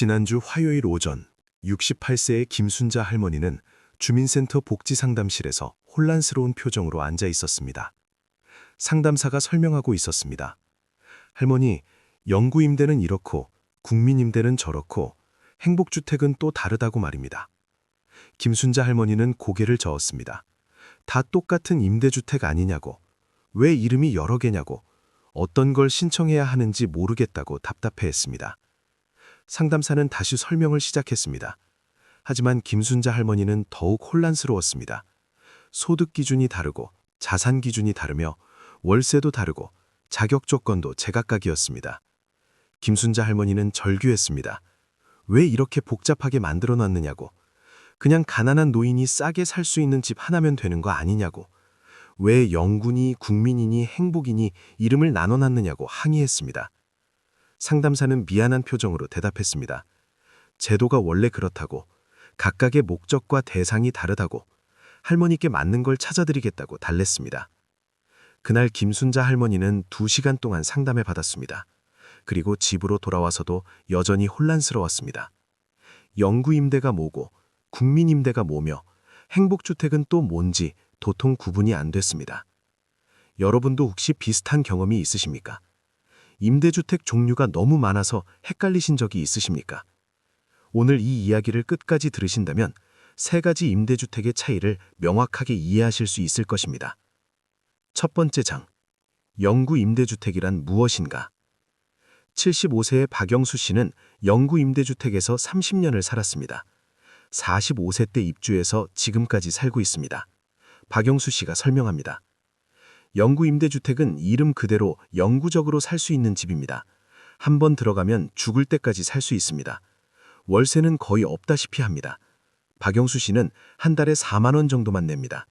지난주 화요일 오전 68세의 김순자 할머니는 주민센터 복지상담실에서 혼란스러운 표정으로 앉아 있었습니다. 상담사가 설명하고 있었습니다. 할머니, 영구임대는 이렇고 국민임대는 저렇고 행복주택은 또 다르다고 말입니다. 김순자 할머니는 고개를 저었습니다. 다 똑같은 임대주택 아니냐고, 왜 이름이 여러 개냐고, 어떤 걸 신청해야 하는지 모르겠다고 답답해했습니다. 상담사는 다시 설명을 시작했습니다. 하지만 김순자 할머니는 더욱 혼란스러웠습니다. 소득 기준이 다르고 자산 기준이 다르며 월세도 다르고 자격 조건도 제각각이었습니다. 김순자 할머니는 절규했습니다. 왜 이렇게 복잡하게 만들어 놨느냐고, 그냥 가난한 노인이 싸게 살 수 있는 집 하나면 되는 거 아니냐고, 왜 영군이 국민이니 행복이니 이름을 나눠놨느냐고 항의했습니다. 상담사는 미안한 표정으로 대답했습니다. 제도가 원래 그렇다고, 각각의 목적과 대상이 다르다고, 할머니께 맞는 걸 찾아드리겠다고 달랬습니다. 그날 김순자 할머니는 2시간 동안 상담을 받았습니다. 그리고 집으로 돌아와서도 여전히 혼란스러웠습니다. 영구임대가 뭐고 국민임대가 뭐며 행복주택은 또 뭔지 도통 구분이 안 됐습니다. 여러분도 혹시 비슷한 경험이 있으십니까? 임대주택 종류가 너무 많아서 헷갈리신 적이 있으십니까? 오늘 이 이야기를 끝까지 들으신다면 3가지 임대주택의 차이를 명확하게 이해하실 수 있을 것입니다. 첫 번째 장, 영구 임대주택이란 무엇인가? 75세의 박영수 씨는 영구 임대주택에서 30년을 살았습니다. 45세 때 입주해서 지금까지 살고 있습니다. 박영수 씨가 설명합니다. 영구 임대주택은 이름 그대로 영구적으로 살 수 있는 집입니다. 한번 들어가면 죽을 때까지 살 수 있습니다. 월세는 거의 없다시피 합니다. 박영수 씨는 한 달에 4만 원 정도만 냅니다.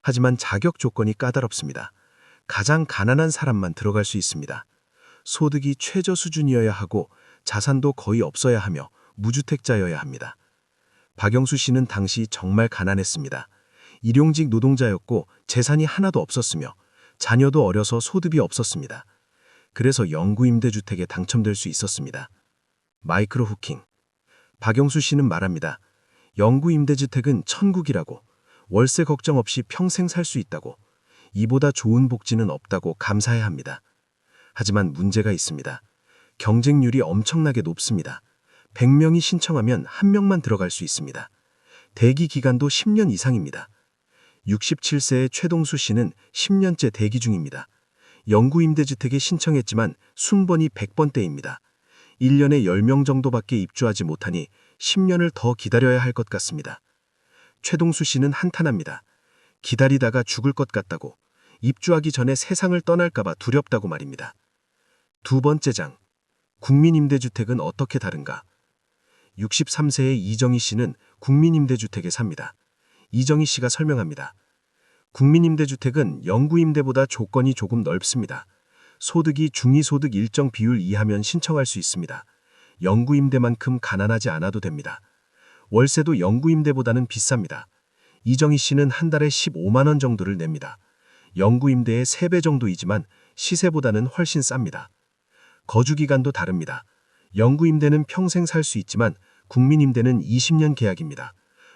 하지만 자격 조건이 까다롭습니다. 가장 가난한 사람만 들어갈 수 있습니다. 소득이 최저 수준이어야 하고 자산도 거의 없어야 하며 무주택자여야 합니다. 박영수 씨는 당시 정말 가난했습니다. 일용직 노동자였고 재산이 하나도 없었으며 자녀도 어려서 소득이 없었습니다. 그래서 영구임대주택에 당첨될 수 있었습니다. 마이크로 후킹. 박영수 씨는 말합니다. 영구임대주택은 천국이라고, 월세 걱정 없이 평생 살 수 있다고, 이보다 좋은 복지는 없다고 감사해야 합니다. 하지만 문제가 있습니다. 경쟁률이 엄청나게 높습니다. 100명이 신청하면 1명만 들어갈 수 있습니다. 대기 기간도 10년 이상입니다. 67세의 최동수 씨는 10년째 대기 중입니다. 영구임대주택에 신청했지만 순번이 100번대입니다. 1년에 10명 정도밖에 입주하지 못하니 10년을 더 기다려야 할 것 같습니다. 최동수 씨는 한탄합니다. 기다리다가 죽을 것 같다고, 입주하기 전에 세상을 떠날까 봐 두렵다고 말입니다. 두 번째 장, 국민임대주택은 어떻게 다른가? 63세의 이정희 씨는 국민임대주택에 삽니다. 이정희 씨가 설명합니다. 국민임대주택은 영구임대보다 조건이 조금 넓습니다. 소득이 중위소득 일정 비율 이하면 신청할 수 있습니다. 영구임대만큼 가난하지 않아도 됩니다. 월세도 영구임대보다는 비쌉니다. 이정희 씨는 한 달에 15만 원 정도를 냅니다. 영구임대의 3배 정도이지만 시세보다는 훨씬 쌉니다. 거주기간도 다릅니다. 영구임대는 평생 살 수 있지만 국민임대는 20년 계약입니다.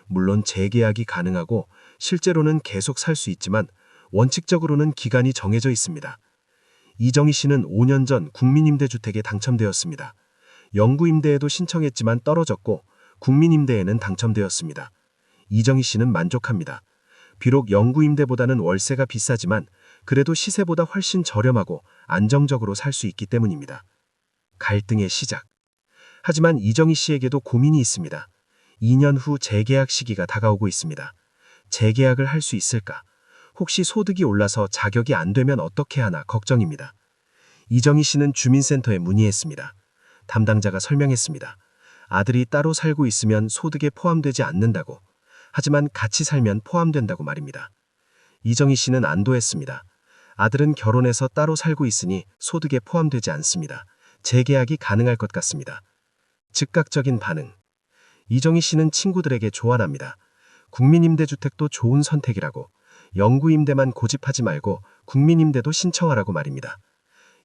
물론 재계약이 가능하고 실제로는 계속 살 수 있지만 원칙적으로는 기간이 정해져 있습니다. 이정희 씨는 5년 전 국민임대주택에 당첨되었습니다. 영구임대에도 신청했지만 떨어졌고 국민임대에는 당첨되었습니다. 이정희 씨는 만족합니다. 비록 영구임대보다는 월세가 비싸지만 그래도 시세보다 훨씬 저렴하고 안정적으로 살 수 있기 때문입니다. 갈등의 시작. 하지만 이정희 씨에게도 고민이 있습니다. 2년 후 재계약 시기가 다가오고 있습니다. 재계약을 할 수 있을까? 혹시 소득이 올라서 자격이 안 되면 어떻게 하나 걱정입니다. 이정희 씨는 주민센터에 문의했습니다. 담당자가 설명했습니다. 아들이 따로 살고 있으면 소득에 포함되지 않는다고, 하지만 같이 살면 포함된다고 말입니다. 이정희 씨는 안도했습니다. 아들은 결혼해서 따로 살고 있으니 소득에 포함되지 않습니다. 재계약이 가능할 것 같습니다. 즉각적인 반응. 이정희 씨는 친구들에게 조언합니다. 국민임대주택도 좋은 선택이라고, 영구임대만 고집하지 말고 국민임대도 신청하라고 말입니다.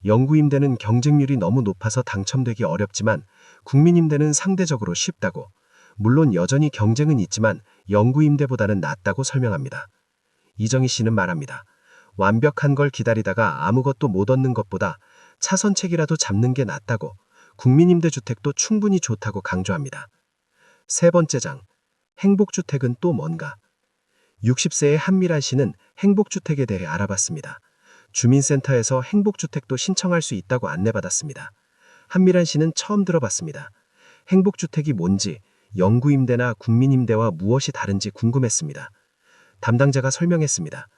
영구임대는 경쟁률이 너무 높아서 당첨되기 어렵지만 국민임대는 상대적으로 쉽다고, 물론 여전히 경쟁은 있지만 영구임대보다는 낫다고 설명합니다. 이정희 씨는 말합니다. 완벽한 걸 기다리다가 아무것도 못 얻는 것보다 차선책이라도 잡는 게 낫다고, 국민임대주택도 충분히 좋다고 강조합니다. 세 번째 장, 행복주택은 또 뭔가? 60세의 한미란 씨는 행복주택에 대해 알아봤습니다. 주민센터에서 행복주택도 신청할 수 있다고 안내받았습니다. 한미란 씨는 처음 들어봤습니다. 행복주택이 뭔지, 영구임대나 국민임대와 무엇이 다른지 궁금했습니다. 담당자가 설명했습니다.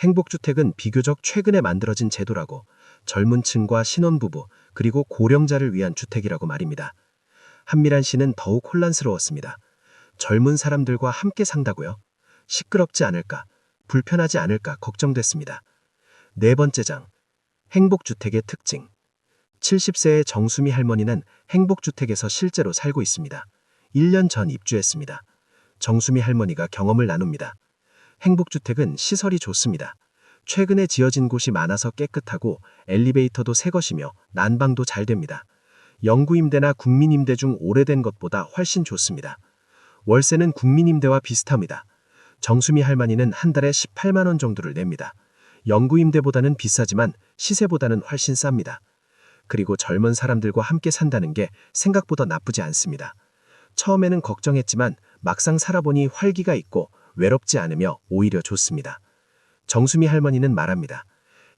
행복주택은 비교적 최근에 만들어진 제도라고, 젊은 층과 신혼부부, 그리고 고령자를 위한 주택이라고 말입니다. 한미란 씨는 더욱 혼란스러웠습니다. 젊은 사람들과 함께 산다고요? 시끄럽지 않을까, 불편하지 않을까 걱정됐습니다. 네 번째 장, 행복주택의 특징. 70세의 정수미 할머니는 행복주택에서 실제로 살고 있습니다. 1년 전 입주했습니다. 정수미 할머니가 경험을 나눕니다. 행복주택은 시설이 좋습니다. 최근에 지어진 곳이 많아서 깨끗하고 엘리베이터도 새 것이며 난방도 잘 됩니다. 영구임대나 국민임대 중 오래된 것보다 훨씬 좋습니다. 월세는 국민임대와 비슷합니다. 정수미 할머니는 한 달에 18만 원 정도를 냅니다. 영구임대보다는 비싸지만 시세보다는 훨씬 쌉니다. 그리고 젊은 사람들과 함께 산다는 게 생각보다 나쁘지 않습니다. 처음에는 걱정했지만 막상 살아보니 활기가 있고 외롭지 않으며 오히려 좋습니다. 정수미 할머니는 말합니다.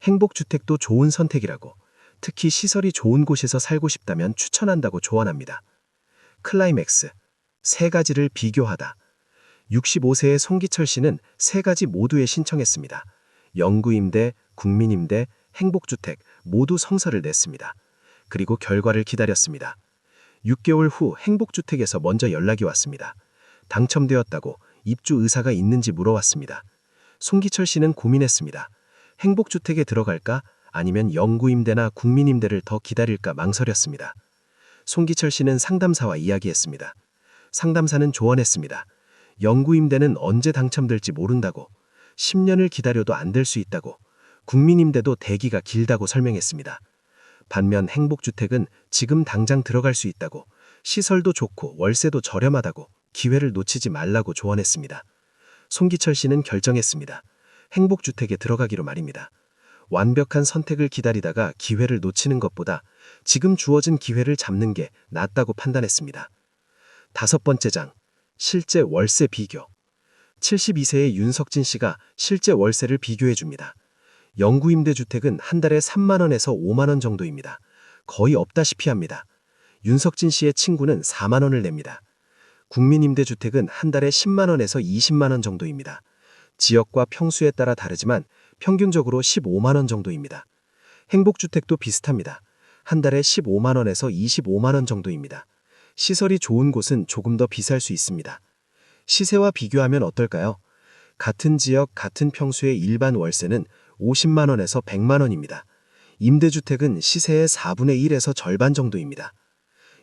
행복주택도 좋은 선택이라고, 특히 시설이 좋은 곳에서 살고 싶다면 추천한다고 조언합니다. 클라이맥스, 세 가지를 비교하다. 65세의 송기철 씨는 세 가지 모두에 신청했습니다. 영구임대, 국민임대, 행복주택 모두 성서를 냈습니다. 그리고 결과를 기다렸습니다. 6개월 후 행복주택에서 먼저 연락이 왔습니다. 당첨되었다고, 입주 의사가 있는지 물어왔습니다. 송기철 씨는 고민했습니다. 행복주택에 들어갈까? 아니면 영구임대나 국민임대를 더 기다릴까 망설였습니다. 송기철 씨는 상담사와 이야기했습니다. 상담사는 조언했습니다. 영구임대는 언제 당첨될지 모른다고, 10년을 기다려도 안 될 수 있다고, 국민임대도 대기가 길다고 설명했습니다. 반면 행복주택은 지금 당장 들어갈 수 있다고, 시설도 좋고 월세도 저렴하다고, 기회를 놓치지 말라고 조언했습니다. 송기철 씨는 결정했습니다. 행복주택에 들어가기로 말입니다. 완벽한 선택을 기다리다가 기회를 놓치는 것보다 지금 주어진 기회를 잡는 게 낫다고 판단했습니다. 다섯 번째 장, 실제 월세 비교. 72세의 윤석진 씨가 실제 월세를 비교해 줍니다. 영구임대주택은 한 달에 3만 원에서 5만 원 정도입니다. 거의 없다시피 합니다. 윤석진 씨의 친구는 4만 원을 냅니다. 국민임대주택은 한 달에 10만 원에서 20만 원 정도입니다. 지역과 평수에 따라 다르지만 평균적으로 15만 원 정도입니다. 행복주택도 비슷합니다. 한 달에 15만 원에서 25만 원 정도입니다. 시설이 좋은 곳은 조금 더 비쌀 수 있습니다. 시세와 비교하면 어떨까요? 같은 지역, 같은 평수의 일반 월세는 50만 원에서 100만 원입니다. 임대주택은 시세의 4분의 1에서 절반 정도입니다.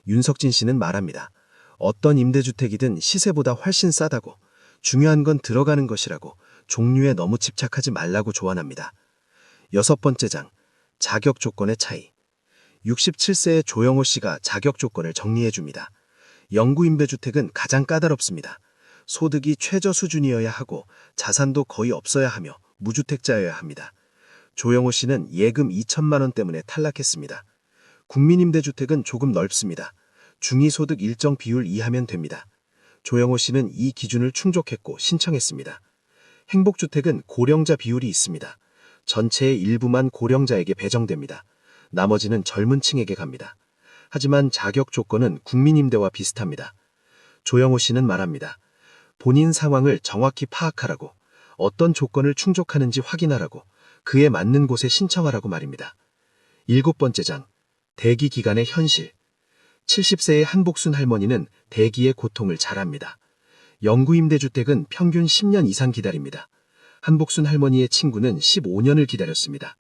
윤석진 씨는 말합니다. 어떤 임대주택이든 시세보다 훨씬 싸다고, 중요한 건 들어가는 것이라고, 종류에 너무 집착하지 말라고 조언합니다. 여섯 번째 장, 자격 조건의 차이. 67세의 조영호 씨가 자격 조건을 정리해 줍니다. 영구임대주택은 가장 까다롭습니다. 소득이 최저 수준이어야 하고 자산도 거의 없어야 하며 무주택자여야 합니다. 조영호 씨는 예금 2천만 원 때문에 탈락했습니다. 국민임대주택은 조금 넓습니다. 중위소득 일정 비율 이하면 됩니다. 조영호 씨는 이 기준을 충족했고 신청했습니다. 행복주택은 고령자 비율이 있습니다. 전체의 일부만 고령자에게 배정됩니다. 나머지는 젊은 층에게 갑니다. 하지만 자격 조건은 국민임대와 비슷합니다. 조영호 씨는 말합니다. 본인 상황을 정확히 파악하라고, 어떤 조건을 충족하는지 확인하라고, 그에 맞는 곳에 신청하라고 말입니다. 일곱 번째 장, 대기 기간의 현실. 70세의 한복순 할머니는 대기의 고통을 잘 압니다. 영구임대주택은 평균 10년 이상 기다립니다. 한복순 할머니의 친구는 15년을 기다렸습니다.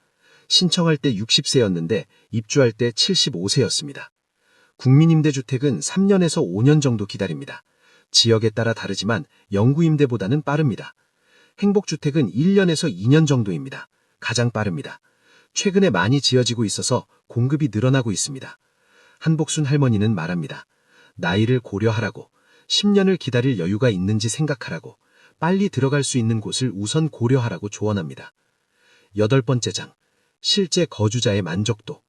신청할 때 60세였는데 입주할 때 75세였습니다. 국민임대주택은 3년에서 5년 정도 기다립니다. 지역에 따라 다르지만 영구임대보다는 빠릅니다. 행복주택은 1년에서 2년 정도입니다. 가장 빠릅니다. 최근에 많이 지어지고 있어서 공급이 늘어나고 있습니다. 한복순 할머니는 말합니다. 나이를 고려하라고, 10년을 기다릴 여유가 있는지 생각하라고, 빨리 들어갈 수 있는 곳을 우선 고려하라고 조언합니다. 8번째 장, 실제 거주자의 만족도.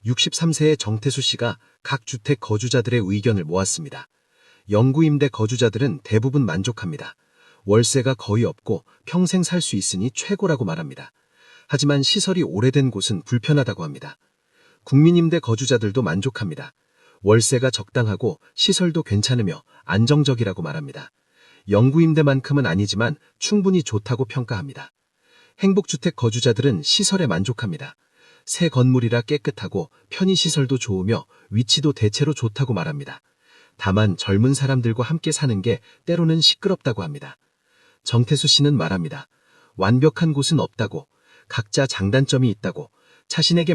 63세의 정태수 씨가 각 주택 거주자들의 의견을 모았습니다. 영구임대 거주자들은 대부분 만족합니다. 월세가 거의 없고 평생 살 수 있으니 최고라고 말합니다. 하지만 시설이 오래된 곳은 불편하다고 합니다. 국민임대 거주자들도 만족합니다. 월세가 적당하고 시설도 괜찮으며 안정적이라고 말합니다. 영구임대만큼은 아니지만 충분히 좋다고 평가합니다. 행복주택 거주자들은 시설에 만족합니다. 새 건물이라 깨끗하고 편의시설도 좋으며 위치도 대체로 좋다고 말합니다. 다만 젊은 사람들과 함께 사는 게 때로는 시끄럽다고 합니다. 정태수 씨는 말합니다. 완벽한 곳은 없다고, 각자 장단점이 있다고, 자신에게